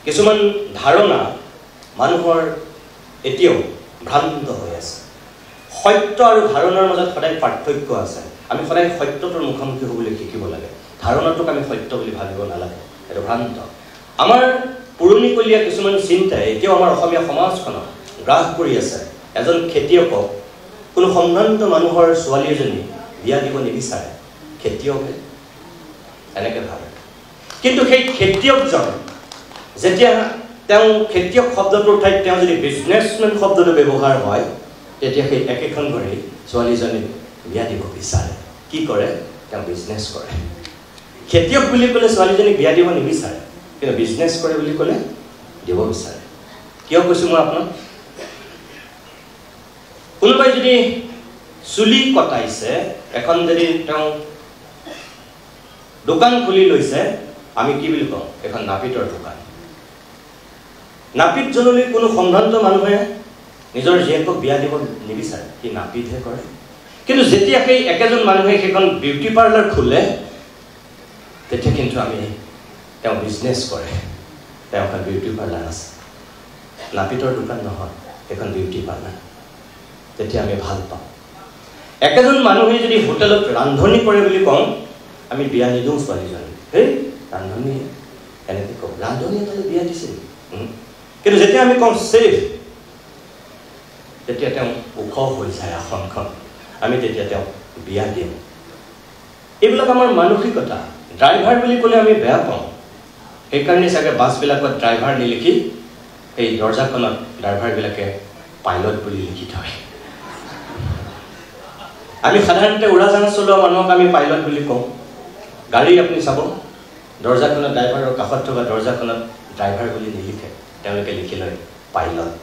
কিছুমান ধাৰণা মানুহৰ এতিয়াও ভ্ৰান্ত হৈ আছে সত্য আৰু ধাৰণাৰ মাজত সদায় পাৰ্থক্য আছে আমি সদায় সত্যটোৰ মুখামুখি হ'বলৈ শিকিব লাগে ধাৰণাটোক আমি সত্য বুলি ভাবিব নালাগে এটা ভ্ৰান্ত আমাৰ পুৰণিকলীয়া কিছুমান চিন্তাই এতিয়াও আমাৰ অসমীয়া সমাজখনক গ্ৰাস কৰি আছে এজন খেতিয়কক কোনো সম্ভ্ৰান্ত মানুহৰ ছোৱালী এজনী বিয়া দিব নিবিচাৰে খেতিয়কে এনেকৈ ভাবে কিন্তু সেই খেতিয়কজন যেতিয়া তেওঁ খেতিয়ক শব্দটোৰ ঠাইত তেওঁ যদি বিজনেছমেন শব্দটো ব্যৱহাৰ হয় তেতিয়া সেই একেখন ঘৰেই ছোৱালীজনী বিয়া দিব বিচাৰে কি কৰে তেওঁ বিজনেছ কৰে খেতিয়ক বুলি ক'লে ছোৱালীজনীক বিয়া দিব নিবিচাৰে কিন্তু বিজনেছ কৰে বুলি ক'লে দিব বিচাৰে কিয় কৈছোঁ মই আপোনাক কোনোবাই যদি চুলি কটাইছে এখন যদি তেওঁ দোকান খুলি লৈছে আমি কি বুলি কওঁ এখন নাপিতৰ দোকান নাপিত জনলৈ কোনো সম্ভ্ৰান্ত মানুহে নিজৰ জীয়েকক বিয়া দিব নিবিচাৰে সি নাপিতহে কৰে কিন্তু যেতিয়া সেই একেজন মানুহে সেইখন বিউটি পাৰ্লাৰ খোলে তেতিয়া কিন্তু আমি তেওঁ বিজনেছ কৰে তেওঁ এখন বিউটি পাৰ্লাৰ আছে নাপিতৰ দোকান নহয় এখন বিউটি পাৰ্লাৰ তেতিয়া আমি ভাল পাওঁ একেজন মানুহে যদি হোটেলত ৰান্ধনি কৰে বুলি কওঁ আমি বিয়া নিদিওঁ ছোৱালীজনী হেই ৰান্ধনি এনেকৈ কওঁ ৰান্ধনি এটালৈ বিয়া দিছিল কিন্তু যেতিয়া আমি কওঁ ছেফ তেতিয়া তেওঁ ওখ হৈ যায় আসনখন আমি তেতিয়া তেওঁক বিয়া দিওঁ এইবিলাক আমাৰ মানসিকতা ড্ৰাইভাৰ বুলি ক'লে আমি বেয়া পাওঁ সেইকাৰণে চাগে বাছবিলাকত ড্ৰাইভাৰ নিলিখি সেই দৰ্জাখনত ড্ৰাইভাৰবিলাকে পাইলট বুলি লিখি থয় আমি সাধাৰণতে উৰাজাহাজ চলোৱা মানুহক আমি পাইলট বুলি কওঁ গাড়ী আপুনি চাব দৰ্জাখনত ড্ৰাইভাৰৰ কাষত থকা দৰ্জাখনত ড্ৰাইভাৰ বুলি নিলিখে তেওঁলোকে লিখি লয় পাইলট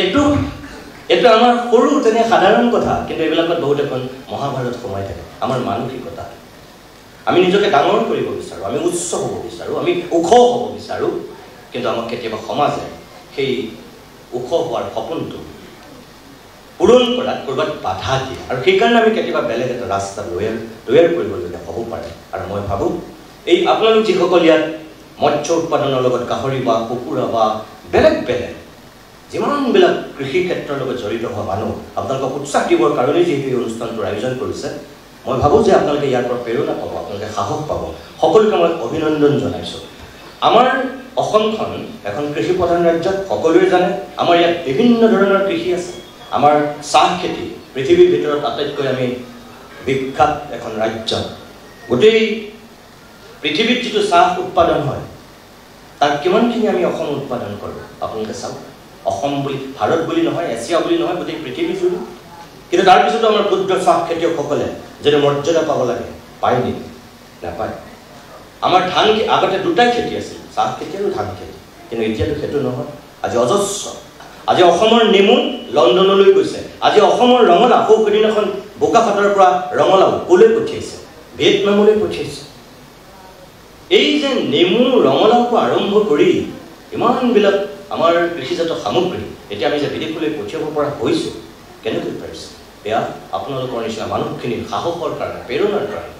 এইটো আমাৰ সৰু তেনে সাধাৰণ কথা কিন্তু এইবিলাকত বহুত এখন মহাভাৰত সোমাই থাকে আমাৰ মানসিকতা আমি নিজকে ডাঙৰ কৰিব বিচাৰোঁ আমি উচ্চ হ'ব বিচাৰোঁ আমি ওখ হ'ব বিচাৰোঁ কিন্তু আমাক কেতিয়াবা সমাজে সেই ওখ হোৱাৰ সপোনটো পূৰণ কৰাত ক'ৰবাত বাধা দিয়ে আৰু সেইকাৰণে আমি কেতিয়াবা বেলেগ এটা ৰাস্তা তৈয়াৰ কৰিবলগীয়া হ'ব পাৰে আৰু মই ভাবোঁ এই আপোনালোক যিসকল ইয়াত মৎস্য উৎপাদনৰ লগত গাহৰি বা কুকুৰা বা বেলেগ বেলেগ যিমানবিলাক কৃষি ক্ষেত্ৰৰ লগত জড়িত হোৱা মানুহ আপোনালোকক উৎসাহ দিবৰ কাৰণেই যিহেতু এই অনুষ্ঠানটোৰ আয়োজন কৰিছে মই ভাবোঁ যে আপোনালোকে ইয়াৰ পৰা প্ৰেৰণা পাব আপোনালোকে সাহস পাব সকলোকে মই অভিনন্দন জনাইছোঁ আমাৰ অসমখন এখন কৃষি প্ৰধান ৰাজ্য সকলোৱে জানে আমাৰ ইয়াত বিভিন্ন ধৰণৰ কৃষি আছে আমাৰ চাহ খেতি পৃথিৱীৰ ভিতৰত আটাইতকৈ আমি বিখ্যাত এখন ৰাজ্য গোটেই পৃথিৱীত যিটো চাহ উৎপাদন হয় তাৰ কিমানখিনি আমি অসম উৎপাদন কৰোঁ আপোনালোকে চাওক অসম বুলি ভাৰত বুলি নহয় এছিয়া বুলি নহয় গোটেই পৃথিৱী জুৰি কিন্তু তাৰপিছতো আমাৰ ক্ষুদ্ৰ চাহ খেতিয়কসকলে যদি মৰ্যাদা পাব লাগে পায় নেকি নাপায় আমাৰ ধান আগতে দুটাই খেতি আছিল চাহ খেতি আৰু ধান খেতি কিন্তু এতিয়াতো সেইটো নহয় আজি অজস্ৰ আজি অসমৰ নেমু লণ্ডনলৈ গৈছে আজি অসমৰ ৰঙালাও সেইদিনাখন বোকাখাটৰ পৰা ৰঙালাও ক'লৈ পঠিয়াইছে ভিয়েটনামলৈ পঠিয়াইছে এই যে নেমু ৰঙালাওৰ পৰা আৰম্ভ কৰি ইমানবিলাক আমাৰ কৃষিজাত সামগ্ৰী এতিয়া আমি যে বিদেশলৈ পঠিয়াব পৰা হৈছোঁ কেনেকৈ পাৰিছে এয়া আপোনালোকৰ নিচিনা মানুহখিনিৰ সাহসৰ কাৰণে প্ৰেৰণাৰ কাৰণে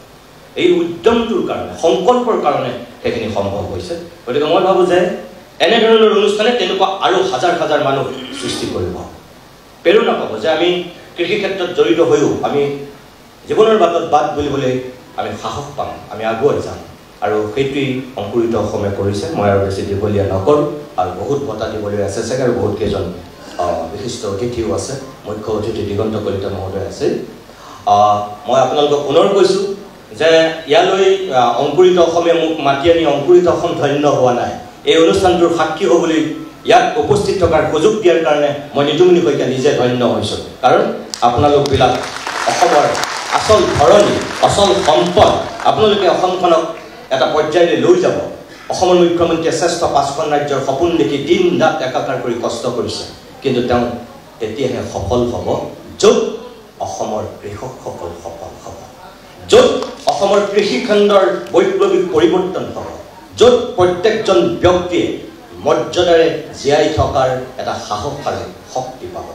এই উদ্যমটোৰ কাৰণে সংকল্পৰ কাৰণে সেইখিনি সম্ভৱ হৈছে গতিকে মই ভাবোঁ যে এনেধৰণৰ অনুষ্ঠানে তেনেকুৱা আৰু হাজাৰ হাজাৰ মানুহ সৃষ্টি কৰিব প্ৰেৰণা পাব যে আমি কৃষি ক্ষেত্ৰত জড়িত হৈও আমি জীৱনৰ বাটত বাট বুলিবলৈ আমি সাহস পাম আমি আগুৱাই যাম আৰু সেইটোৱেই অংকুৰিত অসমে কৰিছে মই আৰু বেছি দীঘলীয়া নকৰোঁ আৰু বহুত বঁটা দিবলৈ আছে চাগে আৰু বহুত কেইজন বিশিষ্ট অতিথিও আছে মুখ্য অতিথি দিগন্ত কলিতা মহোদয় আছে মই আপোনালোকক পুনৰ কৈছোঁ যে ইয়ালৈ অংকুৰিত অসমে মোক মাতি আনি অংকুৰিত অসম ধন্য হোৱা নাই এই অনুষ্ঠানটোৰ সাক্ষী হ'বলৈ ইয়াত উপস্থিত থকাৰ সুযোগ দিয়াৰ কাৰণে মই নিতুমণি শইকীয়া নিজে ধন্য হৈছোঁ কাৰণ আপোনালোকবিলাক অসমৰ আচল ধৰণী আচল সম্পদ আপোনালোকে অসমখনক এটা পৰ্যায়লৈ লৈ যাব অসমৰ মুখ্যমন্ত্ৰীয়ে শ্ৰেষ্ঠ 5খন ৰাজ্যৰ সপোন দেখি দিন ৰাত একাকাৰ কৰি কষ্ট কৰিছে কিন্তু তেওঁ তেতিয়াহে সফল হ'ব য'ত অসমৰ কৃষকসকল সফল হ'ব য'ত অসমৰ কৃষি খণ্ডৰ বৈপ্লৱিক পৰিৱৰ্তন হ'ব য'ত প্ৰত্যেকজন ব্যক্তিয়ে মৰ্যাদাৰে জীয়াই থকাৰ এটা সাহস আৰু শক্তি পাব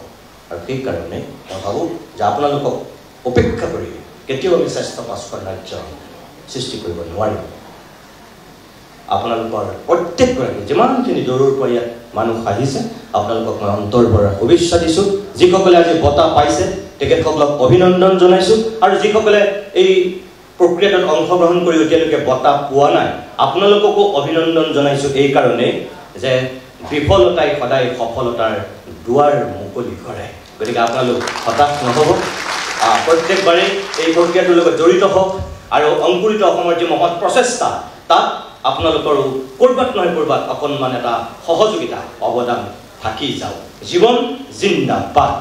আৰু সেইকাৰণে মই ভাবোঁ যে আপোনালোকক উপেক্ষা কৰি কেতিয়াও আমি শ্ৰেষ্ঠ 5খন ৰাজ্য সৃষ্টি কৰিব নোৱাৰিম আপোনালোকৰ প্ৰত্যেকগৰাকী যিমানখিনি দূৰৰ পৰা ইয়াত মানুহ আহিছে আপোনালোকক মই অন্তৰ পৰা শুভেচ্ছা দিছোঁ যিসকলে আজি বঁটা পাইছে তেখেতসকলক অভিনন্দন জনাইছোঁ আৰু যিসকলে এই প্ৰক্ৰিয়াটোত অংশগ্ৰহণ কৰি এতিয়ালৈকে বঁটা পোৱা নাই আপোনালোককো অভিনন্দন জনাইছোঁ এই কাৰণে যে বিফলতাই সদায় সফলতাৰ দুৱাৰ মুকলি কৰে গতিকে আপোনালোক হতাশ নহ'ব প্ৰত্যেকবাৰে এই প্ৰক্ৰিয়াটোৰ লগত জড়িত হওক আৰু অংকুৰিত অসমৰ যি মহৎ প্ৰচেষ্টা তাত আপোনালোকৰো ক'ৰবাত নহয় ক'ৰবাত অকণমান এটা সহযোগিতা অৱদান থাকি যাওক জীৱন জিন্দাবাদ